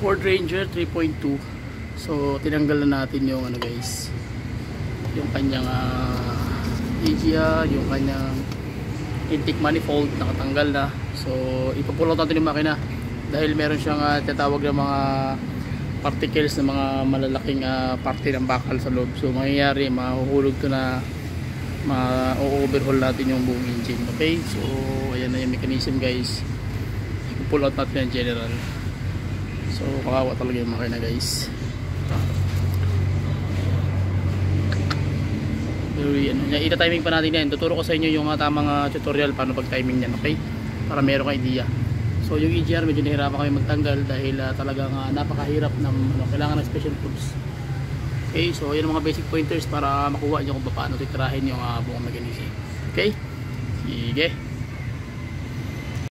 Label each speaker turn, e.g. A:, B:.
A: Ford Ranger 3.2. So tinanggal na natin yung ano guys, yung kanyang EGR, yung kanyang intake manifold nakatanggal na. So ipupulot natin yung makina dahil meron siyang tinatawag ng mga particles na mga malalaking parte ng bakal sa loob. So mangyayari, mahuhulog to na ma-overhaul natin yung buong engine. Okay, so ayan na yung mechanism guys. Ipupull out natin yung general. So kawawa talaga yung makina guys. Pero ita-timing pa natin yan. Tuturo ko sa inyo yung tamang tutorial paano pag-timing yan, okay? Para meron kang idea. So yung EGR medyo nahirapan kami magtanggal dahil talagang napakahirap ng kailangan ng special tools. Okay, so yan ang mga basic pointers para makuha nyo kung paano titirahin yung buong mechanism. Okay? Sige.